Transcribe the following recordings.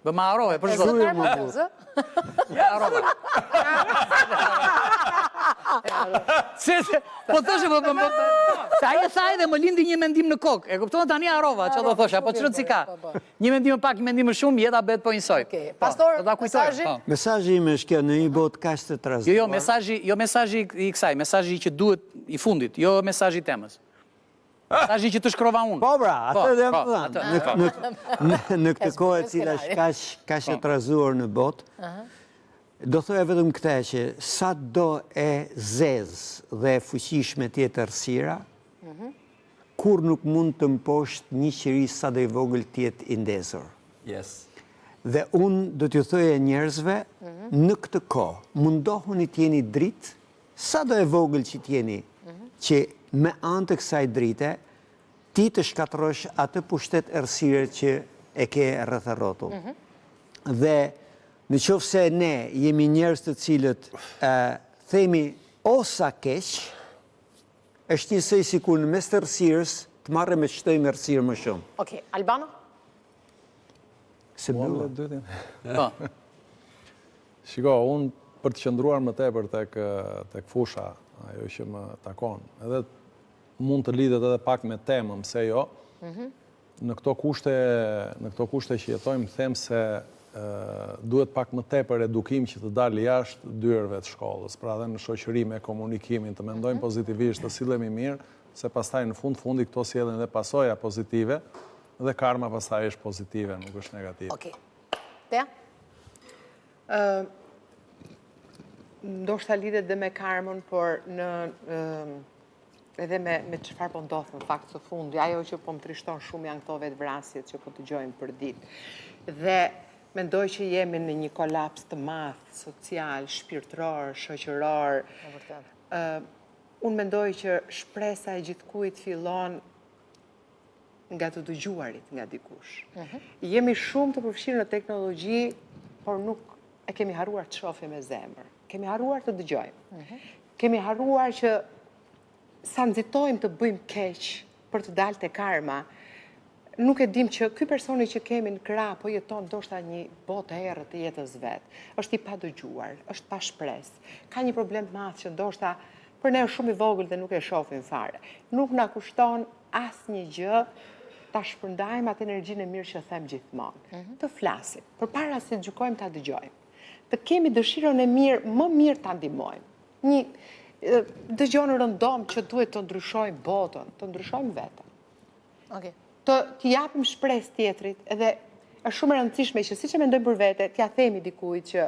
Bë ma harove, për shkak. Ja harove. Po thoshe, se aje tha edhe më lindi një mendim në kokë. E kupton tani harova, që do thoshe, apo çfarë si ka? Një mendim më pak, një mendim më shumë, jeta bëhet po njësoj. Pastor, mesazhi? Mesazhi im është kjo në një botë kaq të trazuar. Jo mesazhi i kësaj, mesazhi që duhet i fundit, jo mesazhi i temës. Mesazhi që të shkrova unë. Po bra, atë dhe më thënë. Në këtë kohë e cila është kaq e trazuar në botë, do thoya vetëm këtë që sa do e zezë dhe fuqishme tjetë errësira, kur nuk mund të mposht një qiri sa do i vogël tjetë i ndezur. Dhe unë do t'ju thoja njerëzve, në këtë kohë, mundohuni t'jeni dritë, sa do e vogël që t'jeni, që me anë të kësaj drite, ti të shkatrosh atë pushtet errësire që e ke rreth rrotull. Dhe në qoftë se ne jemi njerëz të cilët themi o sa keq, është njësoj sikur në mes të errësirës të marrë me shtojmë errësirë më shumë. Okej, Albano? Se mbylla. Shiko, unë për të qëndruar më tepër tek fusha, ajo që më takon, edhe mund të lidhet edhe pak me temën, pse jo. Në këto kushte që jetojmë, them se duhet pak më tepër edukim që të dalë jashtë dyerve të shkollës, pra dhe në shoqëri me komunikimin, të mendojmë pozitivisht, të sillemi mirë, se pastaj në fundi këto sjellin dhe pasoja pozitive, dhe karma pastaj është pozitive, nuk është negative. Okej. Tea? Ndoshta lidhet dhe me karmën, por edhe me çfarë po ndodh në fakt së fundi. Ajo që po më trishton shumë janë këto vetvrasjet që po dëgjojmë për ditë. Dhe mendoj që jemi në një kolaps të madh social, shpirtëror, shoqëror. Unë mendoj që shpresa e gjithkujt fillon nga të dëgjuarit nga dikush. Jemi shumë të përfshirë në teknologji, por nuk e kemi harruar të shohim me zemër. Kemi harruar të dëgjojmë. Kemi harruar që sa nxitojmë të bëjmë keq për të dalë te karma. Nuk e dim që ky personi që kemi në krah po jeton ndoshta një botë errët të jetës vet. Është i padëgjuar, është pa shpresë. Ka një problem të madh që ndoshta për ne është shumë i vogël dhe nuk e shohim fare. Nuk na kushton asnjë gjë ta shpërndajmë atë energjinë e mirë që them gjithmonë. Të flasim, përpara se të gjykojmë ta dëgjojmë. Të kemi dëshirën e mirë, më mirë ta ndihmojmë. Dëgjon rëndom që duhet të ndryshojmë botën, të ndryshojmë veten. Okej. Të japim shpresë tjetrit, edhe është shumë e rëndësishme që siç e mendojmë për vete, t'ja themi dikujt që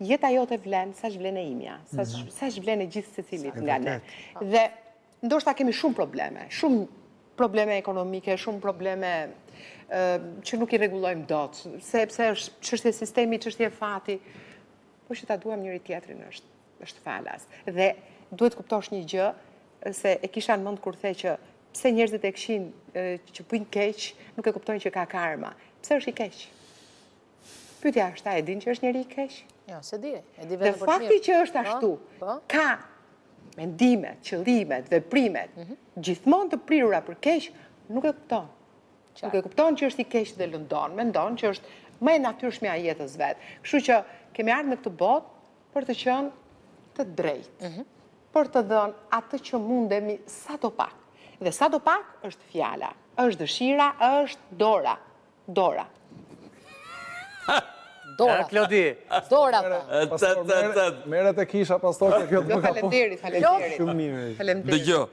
jeta jote vlen sa vlen e imja, sa vlen e gjithë secilit nga ne. Dhe ndoshta kemi shumë probleme ekonomike, shumë probleme që nuk i rregullojmë dot, sepse është çështje sistemi, çështje fati, por që ta duam njëri tjetrin është falas. Dhe duhet kuptosh një gjë, se e kisha në mend kur the që pse njerëzit e kishin që bëjnë keq, nuk e kuptojnë që ka karma. Pse është i keq? Pyetja është, a e din që është njeri i keq? Jo, se di. E di Dhe vetëm për të fakti mirë. që është ashtu, ka mendimet, qëllimet, veprimet, gjithmonë të prirura për keq, nuk e kupton. Nuk e kupton që është i keq dhe lëndon, mendon që është më e natyrshme e jetës vet. Kështu që kemi ardhur në këtë botë për të qenë të drejtë. Për të dhënë atë që mundemi sadopak. Dhe sadopak është fjala, është dëshira, është dora. Dora. Dora. Klodi. Dora. Merret e kisha pastor që kjo të më ka punë. Faleminderit. Shumë mirë. Faleminderit. Dëgjoj.